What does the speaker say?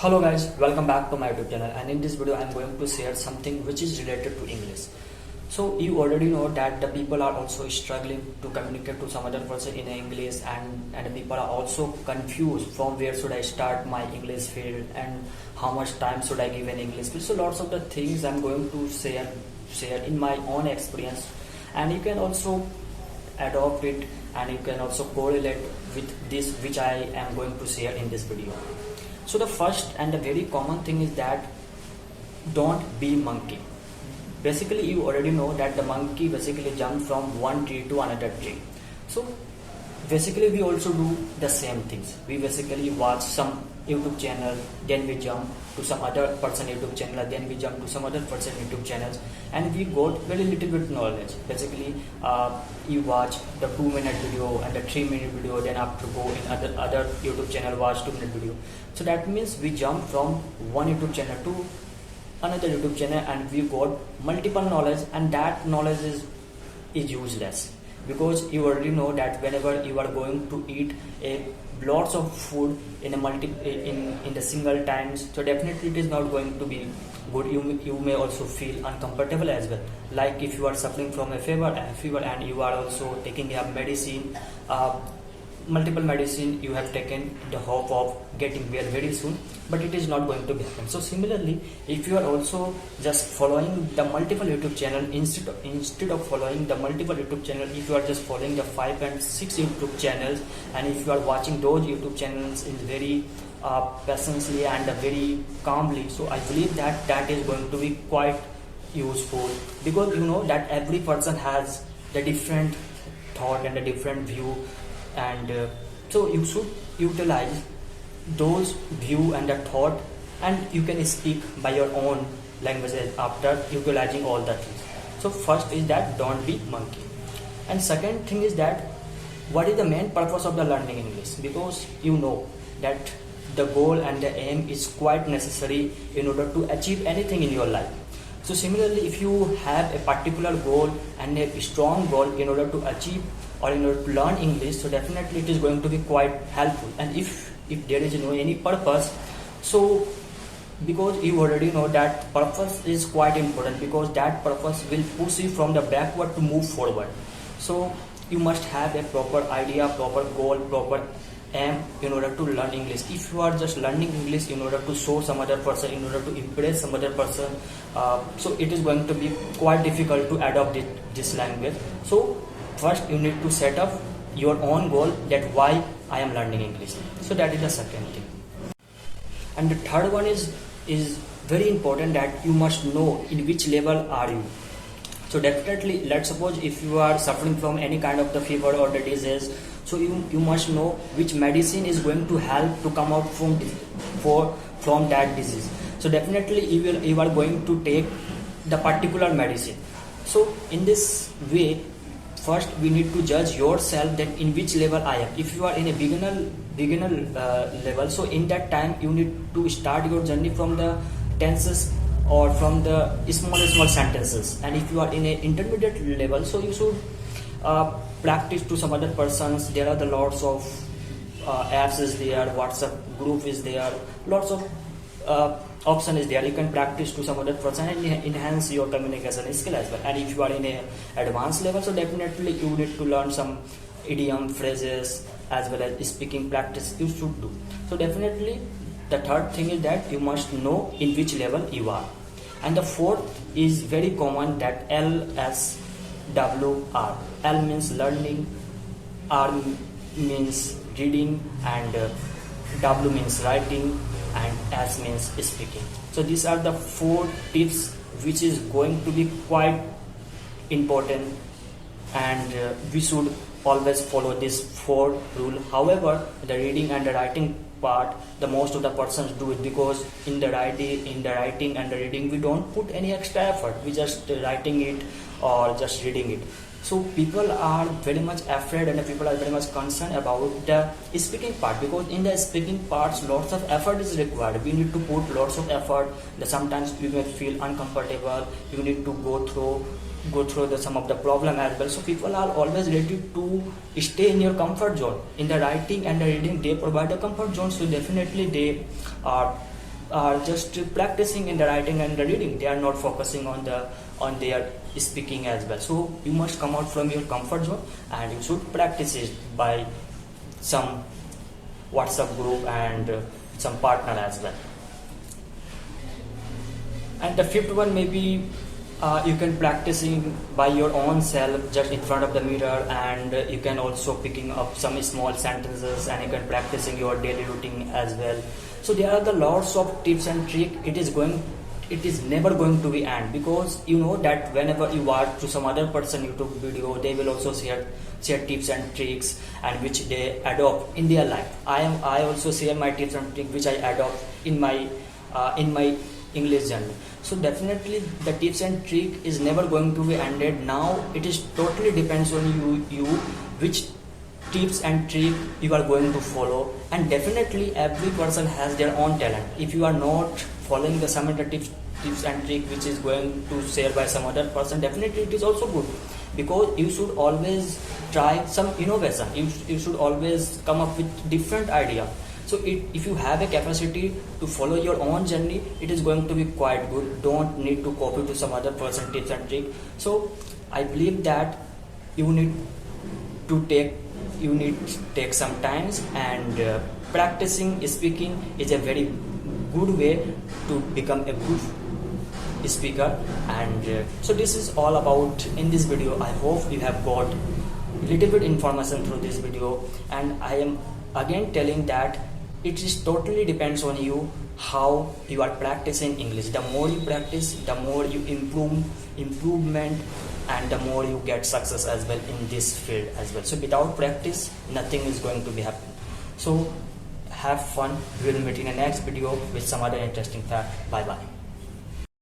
Hello guys, welcome back to my YouTube channel, and in this video I am going to share something which is related to English. So you already know that the people are also struggling to communicate to some other person in English, and the people are also confused from where should I start my English field and how much time should I give in English field. So lots of the things I'm going to share in my own experience, and you can also adopt it and you can also correlate with this which I am going to share in this video. So the first and the very common thing is that don't be monkey. Basically you already know that the monkey basically jump from one tree to another tree. So basically we also do the same things. We basically watch some YouTube channel, then we jump to some other person YouTube channel, then we jump to some other person YouTube channels, and we got very little bit knowledge. Basically you watch the 2-minute video and the 3-minute video, then after go in other YouTube channel watch 2-minute video. So that means we jump from one YouTube channel to another YouTube channel and we got multiple knowledge, and that knowledge is useless, because you already know that whenever you are going to eat lots of food in the single times, so definitely it is not going to be good. You may also feel uncomfortable as well. Like if you are suffering from a fever and you are also taking a medicine, multiple medicine you have taken the hope of getting well very soon, but it is not going to happen. So similarly, if you are also just following the multiple YouTube channel instead of following the multiple YouTube channel, if you are just following the 5 and 6 YouTube channels, and if you are watching those YouTube channels in very patiently and very calmly, so I believe that is going to be quite useful, because you know that every person has the different thought and a different view, and so you should utilize those view and the thought, and you can speak by your own languages after utilizing all the things. So first is that don't be monkey, and second thing is that what is the main purpose of the learning English, because you know that the goal and the aim is quite necessary in order to achieve anything in your life. So similarly, if you have a particular goal and a strong goal in order to achieve or in order to learn English, so definitely it is going to be quite helpful. And if there is no any purpose, so because you already know that purpose is quite important, because that purpose will push you from the backward to move forward. So you must have a proper idea, proper goal, proper aim in order to learn English. If you are just learning English in order to show some other person, in order to impress some other person, so it is going to be quite difficult to adopt this language. So first you need to set up your own goal, that why I am learning English. So that is the second thing. And the third one is very important, that you must know in which level are you. So definitely, let's suppose if you are suffering from any kind of the fever or the disease, so you must know which medicine is going to help to come out from that disease. So definitely you are going to take the particular medicine. So in this way, first we need to judge yourself that in which level I am. If you are in a beginner level, so in that time you need to start your journey from the tenses or from the small sentences. And if you are in a intermediate level, so you should practice to some other persons. There are the lots of apps is there, WhatsApp group is there, lots of option is there. You can practice to some other person and enhance your communication skill as well. And if you are in a advanced level, so definitely you need to learn some idiom phrases as well as speaking practice you should do. So definitely the third thing is that you must know in which level you are. And the fourth is very common, that LSWR. L means learning, R means reading, and W means writing, and S means speaking. So these are the 4 tips which is going to be quite important, and we should always follow this 4 rule. However, the reading and the writing part, the most of the persons do it, because in the writing and the reading we don't put any extra effort, we just writing it or just reading it. So people are very much afraid and people are very much concerned about the speaking part, because in the speaking parts lots of effort is required. We need to put lots of effort. Sometimes you may feel uncomfortable, you need to go through some of the problem as well. So people are always ready to stay in your comfort zone. In the writing and the reading, they provide a comfort zone, so definitely they are are just practicing in the writing and the reading. They are not focusing on their speaking as well. So you must come out from your comfort zone, and you should practice it by some WhatsApp group and some partner as well. And the fifth one, maybe you can practicing by your own self, just in front of the mirror, and you can also picking up some small sentences, and you can practicing your daily routine as well. So there are the lots of tips and trick. It is never going to be end, because you know that whenever you watch to some other person YouTube video, they will also share tips and tricks, and which they adopt in their life. I also share my tips and tricks which I adopt in my English journey. So definitely the tips and trick is never going to be ended. Now it is totally depends on you which tips and trick you are going to follow. And definitely every person has their own talent. If you are not following the some of the tips and trick which is going to share by some other person, definitely it is also good, because you should always try some innovation. You should always come up with different idea. So if you have a capacity to follow your own journey, it is going to be quite good. Don't need to copy to some other person tips and trick. So I believe that you need to take some times, and practicing speaking is a very good way to become a good speaker. And so this is all about in this video. I hope you have got little bit information through this video, and I am again telling that it is totally depends on you how you are practicing English. The more you practice, the more you improvement, and the more you get success as well in this field as well. So without practice, nothing is going to be happen. So have fun. We will meet in the next video with some other interesting fact. Bye bye.